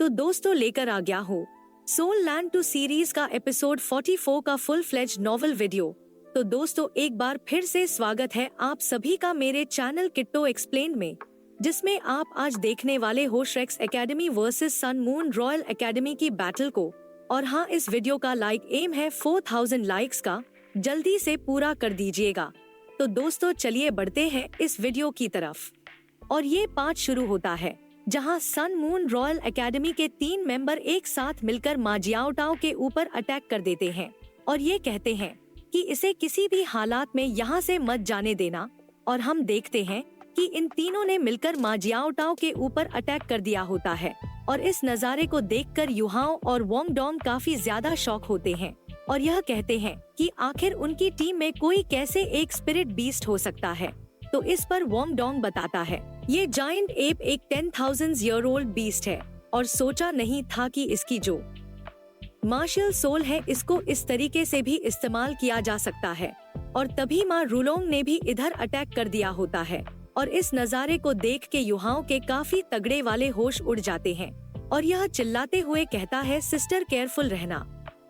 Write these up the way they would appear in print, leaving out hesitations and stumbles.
दोस्तों लेकर आ गया हूँ सोल लैंड 2 सीरीज का एपिसोड 44 का फुल फ्लेज नॉवल वीडियो। तो दोस्तों एक बार फिर से स्वागत है आप सभी का मेरे चैनल किट्टो एक्सप्लेन में, जिसमें आप आज देखने वाले हो श्रेक्स academy versus Sun Moon Royal Academy की बैटल को। और हाँ, इस वीडियो का लाइक एम है 4000 लाइक्स का, जल्दी से पूरा कर दीजिएगा। तो दोस्तों चलिए बढ़ते हैं इस वीडियो की तरफ। और ये 5 शुरू होता है जहां सन मून रॉयल एकेडमी के 3 मेंबर एक साथ मिलकर मा जियाओटाओ के ऊपर अटैक कर देते हैं और ये कहते हैं कि इसे किसी भी हालात में यहाँ से मत जाने देना। और हम देखते हैं कि इन तीनों ने मिलकर मा जियाओटाओ के ऊपर अटैक कर दिया होता है। और इस नज़ारे को देखकर युहाओ और वोंग डोंग काफी ज्यादा शॉक होते हैं और यह कहते हैं कि आखिर उनकी टीम में कोई कैसे एक स्पिरिट बीस्ट हो सकता है। तो इस पर वोंग डोंग बताता है ये जायंट एप एक 10,000 ईयर ओल्ड बीस्ट है और सोचा नहीं था कि इसकी जो मार्शल सोल है इसको इस तरीके से भी इस्तेमाल किया जा सकता है। और तभी माँ रूलोंग ने भी इधर अटैक कर दिया होता है और इस नज़ारे को देख के युहाओं के काफी तगड़े वाले होश उड़ जाते हैं और यह चिल्लाते हुए कहता है सिस्टर केयरफुल रहना।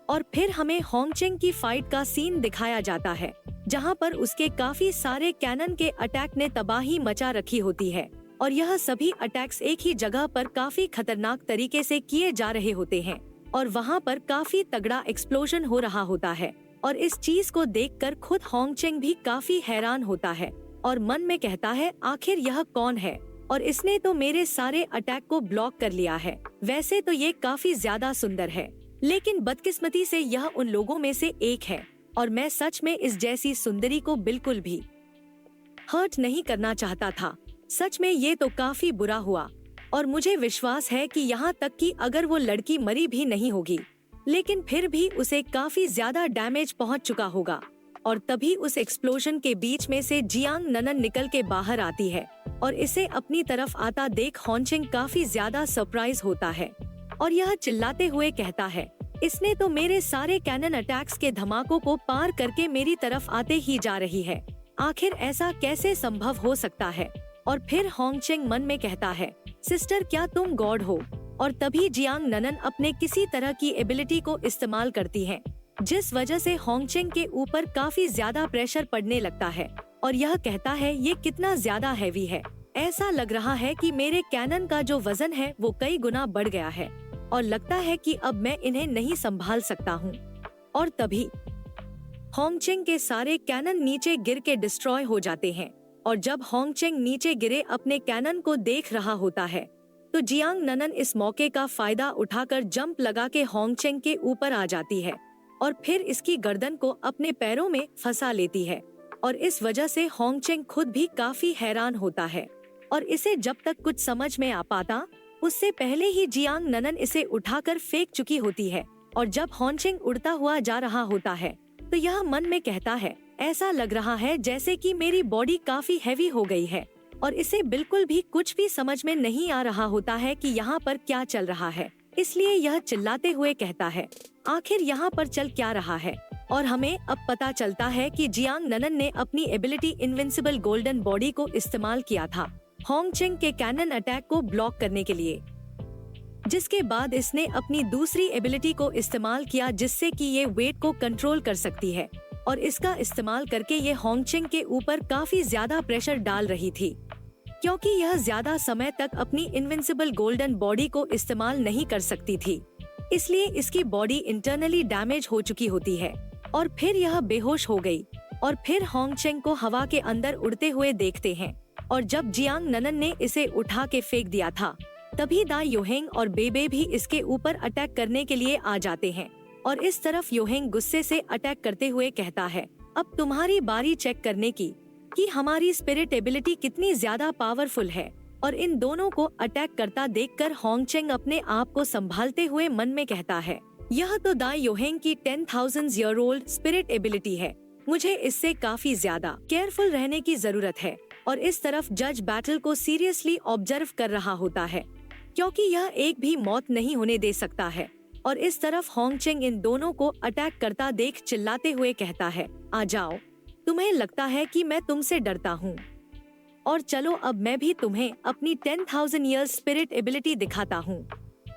और फिर हमें होंगचेंग की फाइट का सीन दिखाया जाता है जहां पर उसके काफी सारे कैनन के अटैक ने तबाही मचा रखी होती है और यह सभी अटैक्स एक ही जगह पर काफी खतरनाक तरीके से किए जा रहे होते हैं और वहां पर काफी तगड़ा एक्सप्लोजन हो रहा होता है। और इस चीज को देखकर खुद होंगचेंग भी काफी हैरान होता है और मन में कहता है आखिर यह कौन है और इसने तो मेरे सारे अटैक को ब्लॉक कर लिया है। वैसे तो ये काफी ज्यादा सुंदर है, लेकिन बदकिस्मती से यह उन लोगों में से एक है और मैं सच में इस जैसी सुंदरी को बिल्कुल भी हर्ट नहीं करना चाहता था। सच में ये तो काफी बुरा हुआ और मुझे विश्वास है कि यहाँ तक कि अगर वो लड़की मरी भी नहीं होगी, लेकिन फिर भी उसे काफी ज्यादा डैमेज पहुँच चुका होगा। और तभी उस एक्सप्लोजन के बीच में से जियांग ननन निकल के बाहर आती है और इसे अपनी तरफ आता देख होंगचेंग काफी ज्यादा सरप्राइज होता है और यह चिल्लाते हुए कहता है इसने तो मेरे सारे कैनन अटैक्स के धमाकों को पार करके मेरी तरफ आते ही जा रही है। आखिर ऐसा कैसे संभव हो सकता है। और फिर होंगचेंग मन में कहता है सिस्टर क्या तुम गॉड हो। और तभी जियांग ननन अपने किसी तरह की एबिलिटी को इस्तेमाल करती है, जिस वजह से होंगचेंग के ऊपर काफी ज्यादा प्रेशर पड़ने लगता है और यह कहता है ये कितना ज्यादा हैवी है। ऐसा लग रहा है कि मेरे कैनन का जो वजन है वो कई गुना बढ़ गया है और लगता है कि अब मैं इन्हें नहीं संभाल सकता हूँ। और तभी होंगचेंग के सारे कैनन नीचे गिर के डिस्ट्रॉय हो जाते हैं और जब होंगचेंग नीचे गिरे अपने कैनन को देख रहा होता है तो जियांग ननन इस मौके का फायदा उठाकर जंप लगा के होंगचेंग के ऊपर आ जाती है और फिर इसकी गर्दन को अपने पैरों में फंसा लेती है। और इस वजह से होंगचेंग खुद भी काफी हैरान होता है और इसे जब तक कुछ समझ में आ पाता उससे पहले ही जियांग ननन इसे उठाकर फेंक चुकी होती है। और जब होंगचेंग उड़ता हुआ जा रहा होता है तो यह मन में कहता है ऐसा लग रहा है जैसे कि मेरी बॉडी काफी हैवी हो गई है और इसे बिल्कुल भी कुछ भी समझ में नहीं आ रहा होता है कि यहाँ पर क्या चल रहा है। इसलिए यह चिल्लाते हुए कहता है आखिर यहाँ पर चल क्या रहा है। और हमें अब पता चलता है कि जियांग ननन ने अपनी एबिलिटी इनविंसिबल गोल्डन बॉडी को इस्तेमाल किया था होंगचेंग के कैनन अटैक को ब्लॉक करने के लिए, जिसके बाद इसने अपनी दूसरी एबिलिटी को इस्तेमाल किया जिससे कि ये वेट को कंट्रोल कर सकती है और इसका इस्तेमाल करके ये होंगचेंग के ऊपर काफी ज्यादा प्रेशर डाल रही थी, क्योंकि यह ज्यादा समय तक अपनी इनविंसिबल गोल्डन बॉडी को इस्तेमाल नहीं कर सकती थी। इसलिए इसकी बॉडी इंटरनली डैमेज हो चुकी होती है और फिर यह बेहोश हो गई। और फिर होंगचेंग को हवा के अंदर उड़ते हुए देखते हैं और जब जियांग ननन ने इसे उठा के फेंक दिया था तभी दा योहेंग और बेबे भी इसके ऊपर अटैक करने के लिए आ जाते हैं। और इस तरफ योहेंग गुस्से से अटैक करते हुए कहता है अब तुम्हारी बारी चेक करने की कि हमारी स्पिरिट एबिलिटी कितनी ज्यादा पावरफुल है। और इन दोनों को अटैक करता देखकर होंगचेंग अपने आप को संभालते हुए मन में कहता है यह तो दा योहेंग की 10,000 ईयर ओल्ड स्पिरिट एबिलिटी है, मुझे इससे काफी ज्यादा केयरफुल रहने की जरूरत है। और इस तरफ जज बैटल को सीरियसली ऑब्जर्व कर रहा होता है क्योंकि यह एक भी मौत नहीं होने दे सकता है। और इस तरफ होंगचेंग इन दोनों को अटैक करता देख चिल्लाते हुए कहता है आ जाओ, तुम्हें लगता है कि मैं तुमसे डरता हूँ, और चलो अब मैं भी तुम्हें अपनी 10,000 ईयर्स स्पिरिट एबिलिटी दिखाता हूँ।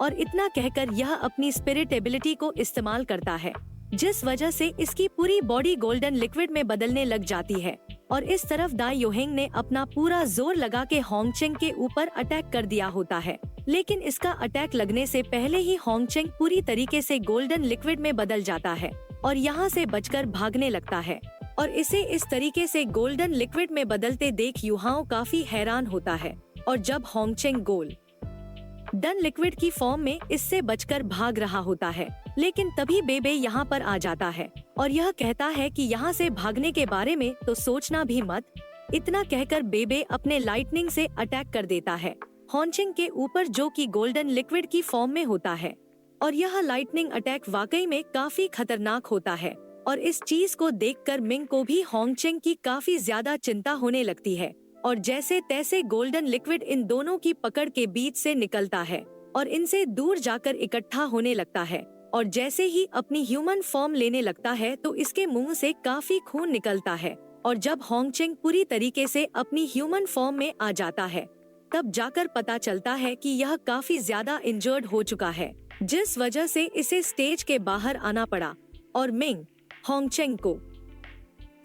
और इतना कहकर यह अपनी स्पिरिट एबिलिटी को इस्तेमाल करता है, जिस वजह से इसकी पूरी बॉडी गोल्डन लिक्विड में बदलने लग जाती है। और इस तरफ दाई योहेंग ने अपना पूरा जोर लगा के होंगचेंग के ऊपर अटैक कर दिया होता है, लेकिन इसका अटैक लगने से पहले ही होंगचेंग पूरी तरीके से गोल्डन लिक्विड में बदल जाता है और यहाँ से बचकर भागने लगता है। और इसे इस तरीके से गोल्डन लिक्विड में बदलते देख युहाओं काफी हैरान होता है। और जब होंगचेंग गोल्डन लिक्विड की फॉर्म में इससे बचकर भाग रहा होता है, लेकिन तभी बेबे यहाँ पर आ जाता है और यह कहता है कि यहाँ से भागने के बारे में तो सोचना भी मत। इतना कहकर बेबे अपने लाइटनिंग से अटैक कर देता है होंगचेंग के ऊपर, जो कि गोल्डन लिक्विड की फॉर्म में होता है। और यह लाइटनिंग अटैक वाकई में काफी खतरनाक होता है और इस चीज को देखकर मिंग को भी होंगचेंग की काफी ज्यादा चिंता होने लगती है। और जैसे तैसे गोल्डन लिक्विड इन दोनों की पकड़ के बीच से निकलता है और इनसे दूर जाकर इकट्ठा होने लगता है। और जैसे ही अपनी ह्यूमन फॉर्म लेने लगता है तो इसके मुंह से काफी खून निकलता है। और जब होंगचेंग पूरी तरीके से अपनी ह्यूमन फॉर्म में आ जाता है, तब जाकर पता चलता है कि यह काफी ज्यादा इंजर्ड हो चुका है, जिस वजह से इसे स्टेज के बाहर आना पड़ा। और मिंग होंगचेंग को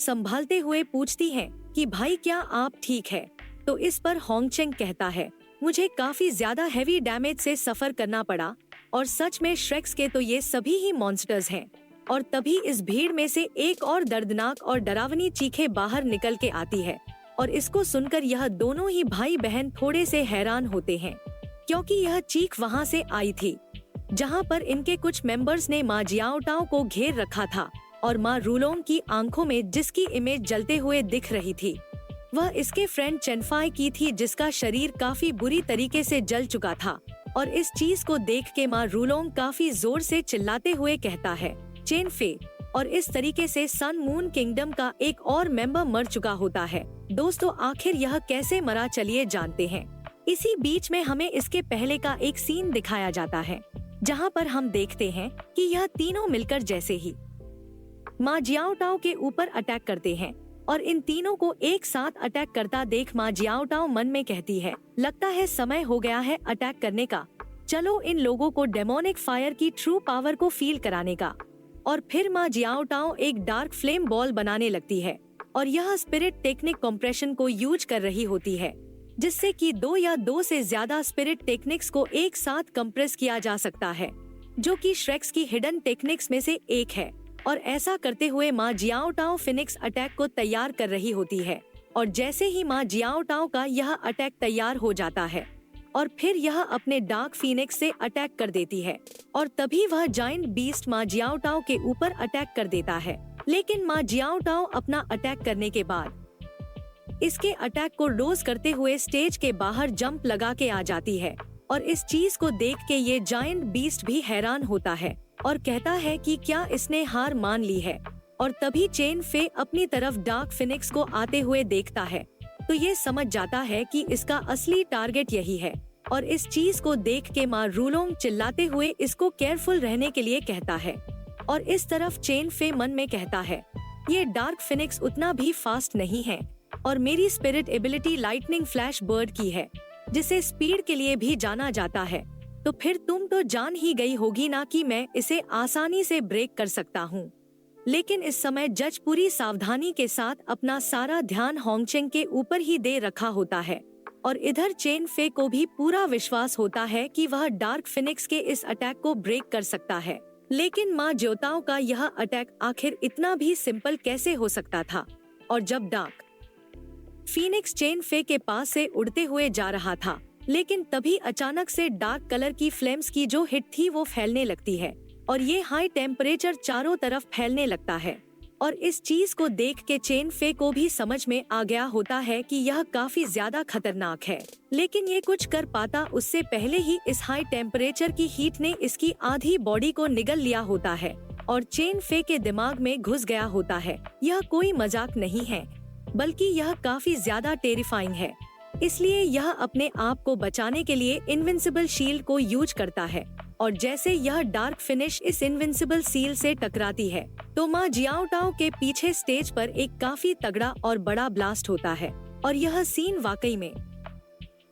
संभालते हुए पूछती है कि भाई क्या आप ठीक है? तो इस पर होंगचेंग कहता है, मुझे काफी ज्यादा हैवी डैमेज से सफर करना पड़ा और सच में श्रेक्स के तो ये सभी ही मॉन्स्टर्स हैं। और तभी इस भीड़ में से एक और दर्दनाक और डरावनी चीखें बाहर निकल के आती है और इसको सुनकर यह दोनों ही भाई बहन थोड़े से हैरान होते हैं, क्योंकि यह चीख वहाँ से आई थी जहाँ पर इनके कुछ मेंबर्स ने माँ जियाओटाओ को घेर रखा था और माँ रूलोंग की आंखों में जिसकी इमेज जलते हुए दिख रही थी, वह इसके फ्रेंड चेनफाई की थी, जिसका शरीर काफी बुरी तरीके से जल चुका था। और इस चीज को देख के माँ रूलोंग काफी जोर से चिल्लाते हुए कहता है, चेनफे। और इस तरीके से सन मून किंगडम का एक और मेंबर मर चुका होता है। दोस्तों, आखिर यह कैसे मरा, चलिए जानते हैं। इसी बीच में हमें इसके पहले का एक सीन दिखाया जाता है, जहाँ पर हम देखते हैं कि यह तीनों मिलकर जैसे ही माँ जियाओटाओ के ऊपर अटैक करते हैं और इन तीनों को एक साथ अटैक करता देख माँ जियाओटाओ मन में कहती है, लगता है समय हो गया है अटैक करने का, चलो इन लोगों को डेमोनिक फायर की ट्रू पावर को फील कराने का। और फिर माँ जियाओटाओ एक डार्क फ्लेम बॉल बनाने लगती है और यह स्पिरिट टेक्निक कंप्रेशन को यूज कर रही होती है, जिससे कि 2 या 2 से ज्यादा स्पिरिट टेक्निक्स को एक साथ कंप्रेस किया जा सकता है, जो कि श्रेक्स की हिडन टेक्निक्स में से एक है। और ऐसा करते हुए माँ जियाओटाओ फिनिक्स अटैक को तैयार कर रही होती है। और जैसे ही माँ जियाओटाओ का यह अटैक तैयार हो जाता है और फिर यह अपने डार्क फीनिक्स से अटैक कर देती है और तभी वह जायंट बीस्ट माँ जियाओटाओ के ऊपर अटैक कर देता है। लेकिन माँ जियाओटाओ अपना अटैक करने के बाद इसके अटैक को डोज करते हुए स्टेज के बाहर जंप लगा के आ जाती है। और इस चीज को देख के ये जायंट बीस्ट भी हैरान होता है और कहता है कि क्या इसने हार मान ली है। और तभी चेन फे अपनी तरफ डार्क फिनिक्स को आते हुए देखता है तो ये समझ जाता है कि इसका असली टारगेट यही है। और इस चीज को देख के माँ रूलोंग चिल्लाते हुए इसको केयरफुल रहने के लिए कहता है। और इस तरफ चेन फे मन में कहता है, ये डार्क फिनिक्स उतना भी फास्ट नहीं है और मेरी spirit ability lightning flash bird की है, जिसे स्पीड के लिए भी जाना जाता है, तो फिर तुम तो जान ही गई होगी ना कि मैं इसे आसानी से ब्रेक कर सकता हूँ। लेकिन इस समय जज पूरी सावधानी के साथ अपना सारा ध्यान होंगचेंग के ऊपर ही दे रखा होता है और इधर चेन फे को भी पूरा विश्वास होता है कि वह डार्क फिनिक्स के इस अटैक को ब्रेक कर सकता है। लेकिन माँ ज्योताओ का यह अटैक आखिर इतना भी सिंपल कैसे हो सकता था। और जब डार्क फीनिक्स चेन फे के पास से उड़ते हुए जा रहा था, लेकिन तभी अचानक से डार्क कलर की फ्लेम्स की जो हिट थी वो फैलने लगती है और ये हाई टेम्परेचर चारों तरफ फैलने लगता है। और इस चीज को देख के चेन फे को भी समझ में आ गया होता है कि यह काफी ज्यादा खतरनाक है, लेकिन ये कुछ कर पाता उससे पहले ही इस हाई टेम्परेचर की हीट ने इसकी आधी बॉडी को निगल लिया होता है और चेन फे के दिमाग में घुस गया होता है। यह कोई मजाक नहीं है, बल्कि यह काफी ज्यादा टेरिफाइंग है। इसलिए यह अपने आप को बचाने के लिए इनविंसिबल शील्ड को यूज करता है और जैसे यह डार्क फिनिश इस इनविंसिबल सील से टकराती है तो माँ जियाओटाओ के पीछे स्टेज पर एक काफी तगड़ा और बड़ा ब्लास्ट होता है और यह सीन वाकई में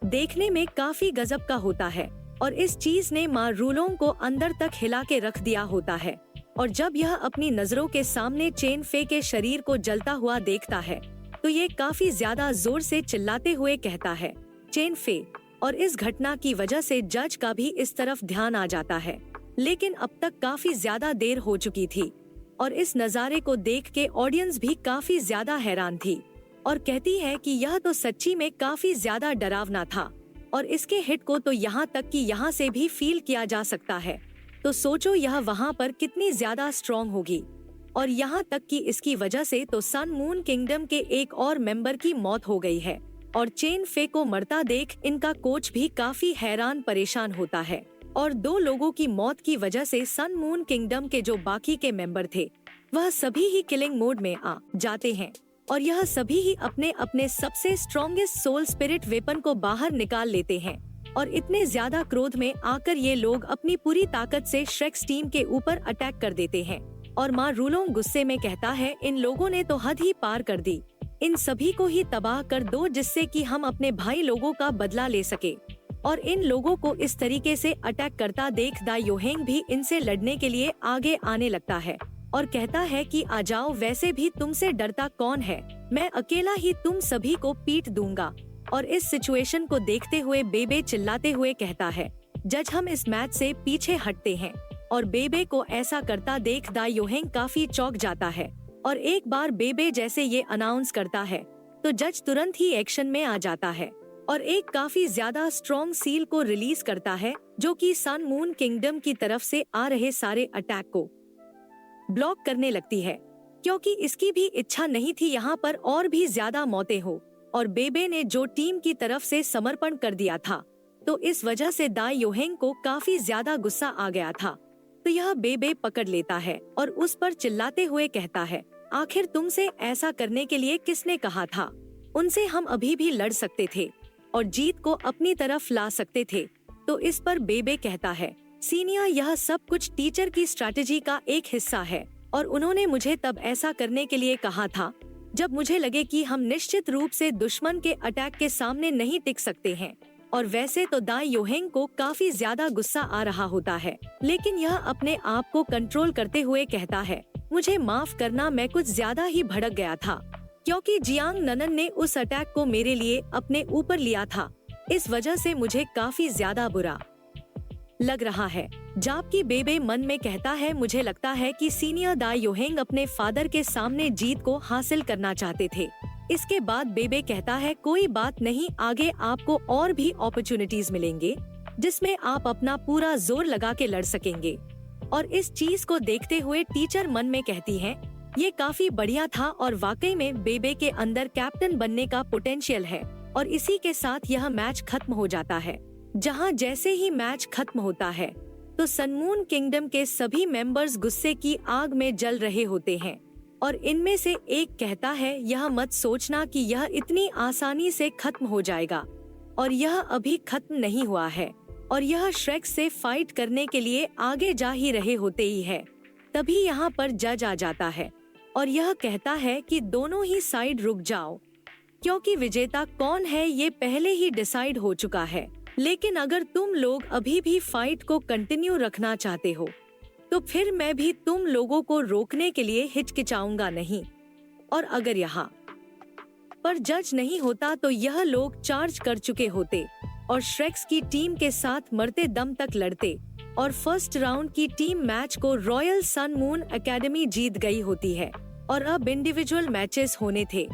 देखने में काफी गजब का होता है। और इस चीज ने मारूलों को अंदर तक हिला के रख दिया होता है। और जब यह अपनी नजरों के सामने चेन फे के शरीर को जलता हुआ देखता है तो ये काफी ज्यादा जोर से चिल्लाते हुए कहता है, चेन फे। और इस घटना की वजह से जज का भी इस तरफ ध्यान आ जाता है, लेकिन अब तक काफी ज्यादा देर हो चुकी थी और इस नजारे को देख के ऑडियंस भी काफी ज्यादा हैरान थी और कहती है कि यह तो सच्ची में काफी ज्यादा डरावना था और इसके हिट को तो यहाँ तक कि यहाँ से भी फील किया जा सकता है। तो सोचो यह वहाँ पर कितनी ज्यादा स्ट्रॉन्ग होगी। और यहाँ तक कि इसकी वजह से तो सन मून किंगडम के एक और मेंबर की मौत हो गई है और चेन फे को मरता देख इनका कोच भी काफी हैरान परेशान होता है। और 2 लोगों की मौत की वजह से सन मून किंगडम के जो बाकी के मेंबर थे वह सभी ही किलिंग मोड में आ जाते हैं और यह सभी ही अपने अपने सबसे स्ट्रॉन्गेस्ट सोल स्पिरिट वेपन को बाहर निकाल लेते हैं। और इतने ज्यादा क्रोध में आकर ये लोग अपनी पूरी ताकत से श्रेक्स टीम के ऊपर अटैक कर देते हैं। और मारूलों गुस्से में कहता है, इन लोगों ने तो हद ही पार कर दी, इन सभी को ही तबाह कर दो जिससे कि हम अपने भाई लोगों का बदला ले सके। और इन लोगों को इस तरीके से अटैक करता देख दा योहेंग भी इनसे लड़ने के लिए आगे आने लगता है और कहता है कि आ जाओ, वैसे भी तुमसे डरता कौन है, मैं अकेला ही तुम सभी को पीट दूंगा। और इस सिचुएशन को देखते हुए बेबे चिल्लाते हुए कहता है, जज हम इस मैच से पीछे हटते हैं। और बेबे को ऐसा करता देख दा योहेंग काफी चौंक जाता है और एक बार बेबे जैसे ये अनाउंस करता है तो जज तुरंत ही एक्शन में आ जाता है और एक काफी ज्यादा स्ट्रॉन्ग सील को रिलीज करता है जो कि सन मून किंगडम की तरफ से आ रहे सारे अटैक को ब्लॉक करने लगती है, क्योंकि इसकी भी इच्छा नहीं थी यहाँ पर और भी ज्यादा मौतें हो। और बेबे ने जो टीम की तरफ से समर्पण कर दिया था तो इस वजह से दा योहेंग को काफी ज्यादा गुस्सा आ गया था। तो यह बेबे पकड़ लेता है और उस पर चिल्लाते हुए कहता है, आखिर तुमसे ऐसा करने के लिए किसने कहा था, उनसे हम अभी भी लड़ सकते थे और जीत को अपनी तरफ ला सकते थे। तो इस पर बेबे कहता है, सीनियर यह सब कुछ टीचर की स्ट्रैटेजी का एक हिस्सा है और उन्होंने मुझे तब ऐसा करने के लिए कहा था जब मुझे लगे कि हम निश्चित रूप से दुश्मन के अटैक के सामने नहीं टिक सकते हैं। और वैसे तो दा योहेंग को काफी ज्यादा गुस्सा आ रहा होता है, लेकिन यह अपने आप को कंट्रोल करते हुए कहता है, मुझे माफ करना, मैं कुछ ज्यादा ही भड़क गया था क्योंकि जियांग ननन ने उस अटैक को मेरे लिए अपने ऊपर लिया था, इस वजह से मुझे काफी ज्यादा बुरा लग रहा है। जबकि बेबे मन में कहता है, मुझे लगता है कि सीनियर दा योहेंग अपने फादर के सामने जीत को हासिल करना चाहते थे। इसके बाद बेबे कहता है, कोई बात नहीं, आगे आपको और भी अपॉर्चुनिटीज मिलेंगे जिसमें आप अपना पूरा जोर लगा के लड़ सकेंगे। और इस चीज को देखते हुए टीचर मन में कहती है, ये काफी बढ़िया था और वाकई में बेबे के अंदर कैप्टन बनने का पोटेंशियल है। और इसी के साथ यह मैच खत्म हो जाता है, जहां जैसे ही मैच खत्म होता है तो सन मून किंगडम के सभी मेंबर्स गुस्से की आग में जल रहे होते हैं। और इनमें से एक कहता है, यह मत सोचना कि यह इतनी आसानी से खत्म हो जाएगा और यह अभी खत्म नहीं हुआ है। और यह श्रेक्स से फाइट करने के लिए आगे जा ही रहे होते ही है। तभी यहाँ पर जज आ जाता है और यह कहता है कि दोनों ही साइड रुक जाओ, क्योंकि विजेता कौन है ये पहले ही डिसाइड हो चुका है। लेकिन अगर तुम लोग अभी भी फाइट को कंटिन्यू रखना चाहते हो तो फिर मैं भी तुम लोगों को रोकने के लिए हिचकिचाऊंगा नहीं। और अगर यहाँ पर जज नहीं होता तो यह लोग चार्ज कर चुके होते और श्रेक्स की टीम के साथ मरते दम तक लड़ते और फर्स्ट राउंड की टीम मैच को रॉयल सन मून एकेडमी जीत गई होती है। और अब इंडिविजुअल मैचेस होने थे,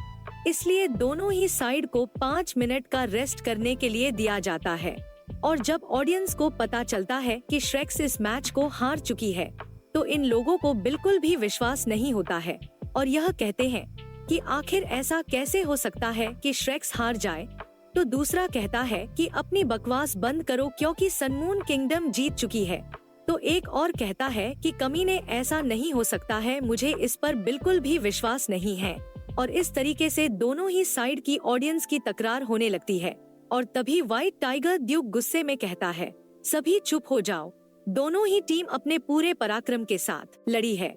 इसलिए दोनों ही साइड को 5 मिनट का रेस्ट करने के लिए दिया जाता है। और जब ऑडियंस को पता चलता है कि श्रेक्स इस मैच को हार चुकी है तो इन लोगों को बिल्कुल भी विश्वास नहीं होता है और यह कहते हैं कि आखिर ऐसा कैसे हो सकता है कि श्रेक्स हार जाए। तो दूसरा कहता है कि अपनी बकवास बंद करो क्योंकि सन मून किंगडम जीत चुकी है। तो एक और कहता है कि कमीने, ऐसा नहीं हो सकता है, मुझे इस पर बिल्कुल भी विश्वास नहीं है। और इस तरीके से दोनों ही साइड की ऑडियंस की तकरार होने लगती है। और तभी व्हाइट टाइगर ड्यूक गुस्से में कहता है, सभी चुप हो जाओ, दोनों ही टीम अपने पूरे पराक्रम के साथ लड़ी है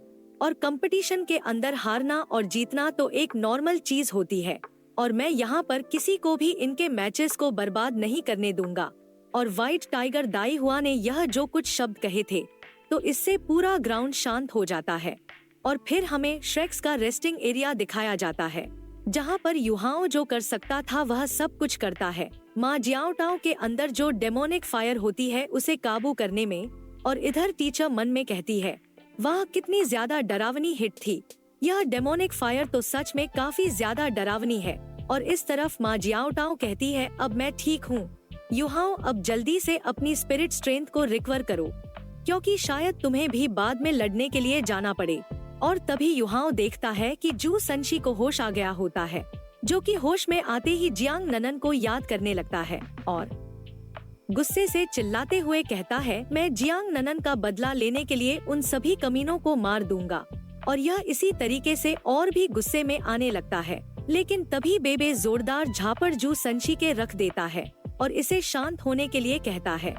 और कंपटीशन के अंदर हारना और जीतना तो एक नॉर्मल चीज होती है और मैं यहाँ पर किसी को भी इनके मैचेस को बर्बाद नहीं करने दूंगा। और व्हाइट टाइगर दाई हुआ ने यह जो कुछ शब्द कहे थे तो इससे पूरा ग्राउंड शांत हो जाता है और फिर हमें श्रेक्स का रेस्टिंग एरिया दिखाया जाता है जहां पर युहाओ जो कर सकता था वह सब कुछ करता है। माँ जियाओटाओ के अंदर जो डेमोनिक फायर होती है उसे काबू करने में, और इधर टीचर मन में कहती है वाह कितनी ज्यादा डरावनी हिट थी, यह डेमोनिक फायर तो सच में काफी ज्यादा डरावनी है। और इस तरफ माँ जियाओटाओ कहती है अब मैं ठीक हूँ युहाओ, अब जल्दी से अपनी स्पिरिट स्ट्रेंथ को रिकवर करो क्योंकि शायद तुम्हें भी बाद में लड़ने के लिए जाना पड़े। और तभी युहाओ देखता है कि जू सनशी को होश आ गया होता है, जो कि होश में आते ही जियांग ननन को याद करने लगता है और गुस्से से चिल्लाते हुए कहता है मैं जियांग ननन का बदला लेने के लिए उन सभी कमीनों को मार दूंगा। और यह इसी तरीके से और भी गुस्से में आने लगता है, लेकिन तभी बेबे जोरदार झापड़ जू सनशी के रख देता है और इसे शांत होने के लिए कहता है।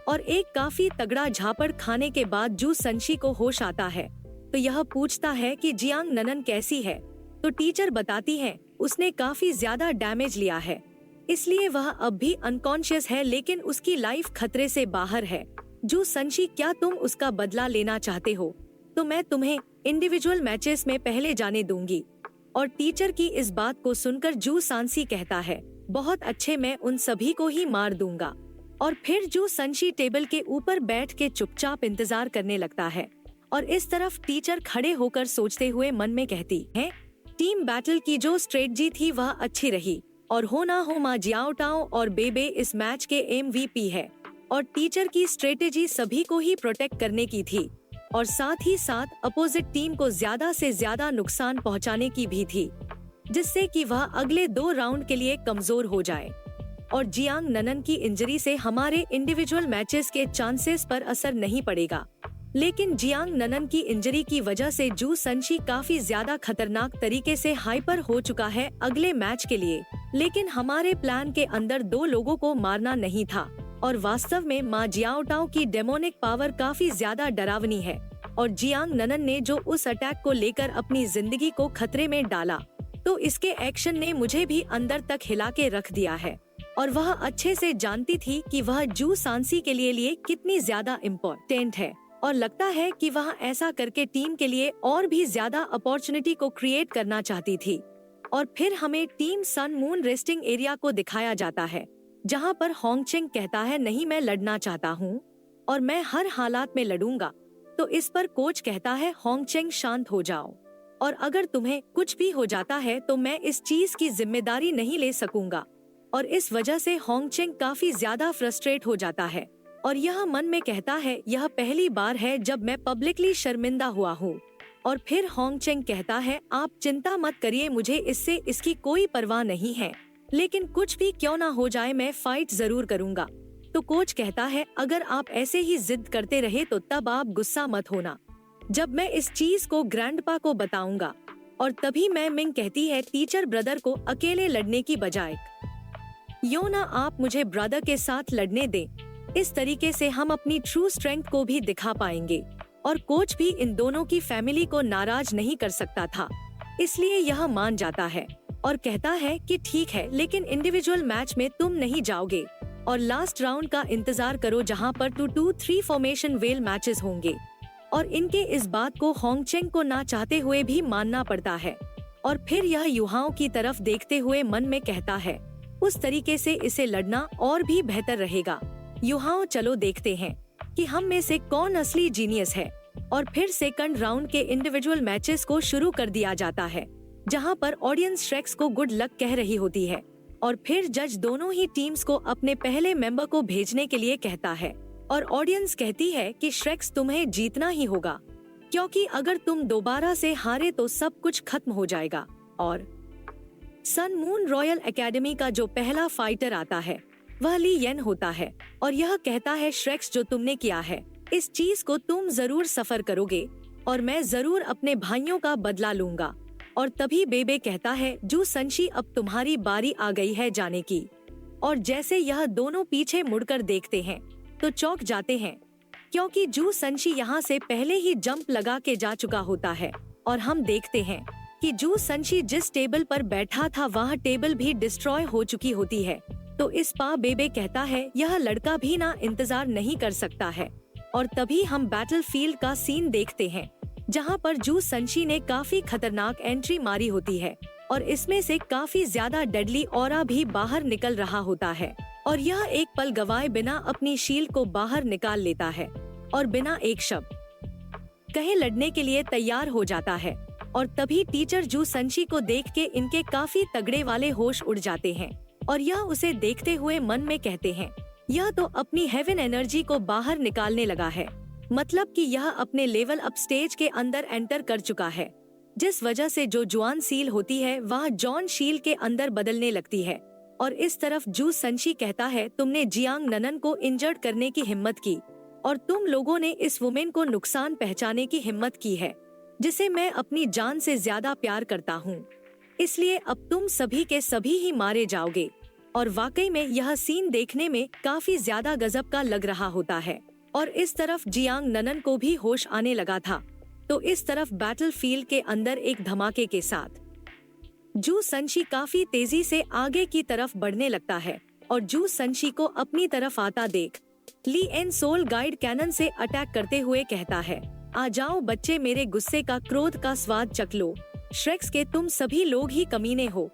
और एक काफी तगड़ा झापड़ खाने के बाद जू सनशी को होश आता है तो यह पूछता है कि जियांग ननन कैसी है, तो टीचर बताती है उसने काफी ज्यादा डैमेज लिया है इसलिए वह अब भी अनकॉन्शियस है, लेकिन उसकी लाइफ खतरे से बाहर है। जू सनशी क्या तुम उसका बदला लेना चाहते हो तो मैं तुम्हें इंडिविजुअल मैचेस में पहले जाने दूंगी। और टीचर की इस बात को सुनकर जू सांसी कहता है बहुत अच्छे, मैं उन सभी को ही मार दूंगा। और फिर जू सनशी टेबल के ऊपर बैठ के चुपचाप इंतजार करने लगता है और इस तरफ टीचर खड़े होकर सोचते हुए मन में कहती है टीम बैटल की जो स्ट्रेटजी थी वह अच्छी रही और हो ना हो माँ जियाओटाओ और बेबे इस मैच के MVP है। और टीचर की स्ट्रेटेजी सभी को ही प्रोटेक्ट करने की थी और साथ ही साथ अपोजिट टीम को ज्यादा से ज्यादा नुकसान पहुंचाने की भी थी, जिससे कि वह अगले 2 राउंड के लिए कमजोर हो जाए। और जियांग ननन की इंजरी से हमारे इंडिविजुअल मैचेस के चांसेस पर असर नहीं पड़ेगा, लेकिन जियांग ननन की इंजरी की वजह से जू सनशी काफी ज्यादा खतरनाक तरीके से हाइपर हो चुका है अगले मैच के लिए। लेकिन हमारे प्लान के अंदर 2 लोगों को मारना नहीं था और वास्तव में माँ जियाओटाओ की डेमोनिक पावर काफी ज्यादा डरावनी है और जियांग ननन ने जो उस अटैक को लेकर अपनी जिंदगी को खतरे में डाला तो इसके एक्शन ने मुझे भी अंदर तक हिला के रख दिया है। और वह अच्छे से जानती थी कि वह जू सांसी के लिए कितनी ज्यादा इम्पोर्टेंट है और लगता है कि वह ऐसा करके टीम के लिए और भी ज्यादा अपॉर्चुनिटी को क्रिएट करना चाहती थी। और फिर हमें team sun moon resting area को दिखाया जाता है जहां पर होंगचेंग कहता है नहीं मैं लड़ना चाहता हूं और मैं हर हालात में लड़ूंगा। तो इस पर कोच कहता है होंगचेंग शांत हो जाओ और अगर तुम्हें कुछ भी हो जाता है तो मैं इस चीज की जिम्मेदारी नहीं ले सकूंगा। और इस वजह से होंगचेंग काफी ज्यादा फ्रस्ट्रेट हो जाता है और यह मन में कहता है यह पहली बार है जब मैं पब्लिकली शर्मिंदा हुआ हूँ। और फिर होंगचेंग कहता है आप चिंता मत करिए, मुझे इससे इसकी कोई परवाह नहीं है, लेकिन कुछ भी क्यों ना हो जाए मैं फाइट जरूर करूँगा। तो कोच कहता है अगर आप ऐसे ही जिद करते रहे तो तब आप गुस्सा मत होना जब मैं इस चीज को ग्रैंडपा को बताऊंगा। और तभी मैं मिंग कहती है टीचर ब्रदर को अकेले लड़ने की बजाय यो ना आप मुझे ब्रदर के साथ लड़ने दें, इस तरीके से हम अपनी ट्रू स्ट्रेंथ को भी दिखा पाएंगे। और कोच भी इन दोनों की फैमिली को नाराज नहीं कर सकता था, इसलिए यह मान जाता है और कहता है कि ठीक है लेकिन इंडिविजुअल मैच में तुम नहीं जाओगे और लास्ट राउंड का इंतजार करो जहां पर 2-2-3 फॉर्मेशन वेल मैचेस होंगे। और इनके इस बात को होंगचेंग को ना चाहते हुए भी मानना पड़ता है। और फिर यह युहाओं की तरफ देखते हुए मन में कहता है उस तरीके से इसे लड़ना और भी बेहतर रहेगा। युहाओं चलो देखते हैं कि हम में से कौन असली जीनियस है। और फिर सेकंड राउंड के इंडिविजुअल मैचेस को शुरू कर दिया जाता है जहां पर ऑडियंस श्रेक्स को गुड लक कह रही होती है। और फिर जज दोनों ही टीम्स को अपने पहले मेंबर को भेजने के लिए कहता है और ऑडियंस कहती है कि श्रेक्स तुम्हें जीतना ही होगा क्योंकि अगर तुम दोबारा से हारे तो सब कुछ खत्म हो जाएगा। और सन मून रॉयल एकेडमी का जो पहला फाइटर आता है वह ली येन होता है और यह कहता है श्रेक्स जो तुमने किया है इस चीज को तुम जरूर सफर करोगे और मैं जरूर अपने भाइयों का बदला लूंगा। और तभी बेबे कहता है जू सनशी अब तुम्हारी बारी आ गई है जाने की। और जैसे यह दोनों पीछे मुड़कर देखते हैं तो चौंक जाते हैं क्योंकि जू सनशी यहाँ से पहले ही जंप लगा के जा चुका होता है। और हम देखते हैं कि जू सनशी जिस टेबल पर बैठा था वह टेबल भी डिस्ट्रॉय हो चुकी होती है तो इस पा बेबे कहता है यह लड़का भी ना इंतजार नहीं कर सकता है। और तभी हम बैटलफील्ड का सीन देखते हैं जहां पर जू संशी ने काफी खतरनाक एंट्री मारी होती है और इसमें से काफी ज्यादा डेडली ऑरा भी बाहर निकल रहा होता है। और यह एक पल गवाए बिना अपनी शील्ड को बाहर निकाल लेता है और बिना एक शब्द कहे लड़ने के लिए तैयार हो जाता है। और तभी टीचर जू संशी को देख के इनके काफी तगड़े वाले होश उड़ जाते हैं और यह उसे देखते हुए मन में कहते हैं यह तो अपनी हेवन एनर्जी को बाहर निकालने लगा है, मतलब कि यह अपने लेवल अप स्टेज के अंदर एंटर कर चुका है, जिस वजह से जो जुआन सील होती है वह जॉन शील के अंदर बदलने लगती है। और इस तरफ जू संशी कहता है तुमने जियांग ननन को इंजर्ड करने की हिम्मत की और तुम लोगों ने इस वुमेन को नुकसान पहुंचाने की हिम्मत की है जिसे मैं अपनी जान से ज्यादा प्यार करता हूँ, इसलिए अब तुम सभी के सभी ही मारे जाओगे। और वाकई में यह सीन देखने में काफी ज्यादा गजब का लग रहा होता है। और इस तरफ जियांग ननन को भी होश आने लगा था। तो इस तरफ बैटलफील्ड के अंदर एक धमाके के साथ जू संशी काफी तेजी से आगे की तरफ बढ़ने लगता है और जू संशी को अपनी तरफ आता देख ली एन सोल गाइड कैनन से अटैक करते हुए कहता है आ जाओ बच्चे, मेरे गुस्से का क्रोध का स्वाद चख लो। श्रेक्स के तुम सभी लोग ही कमीने हो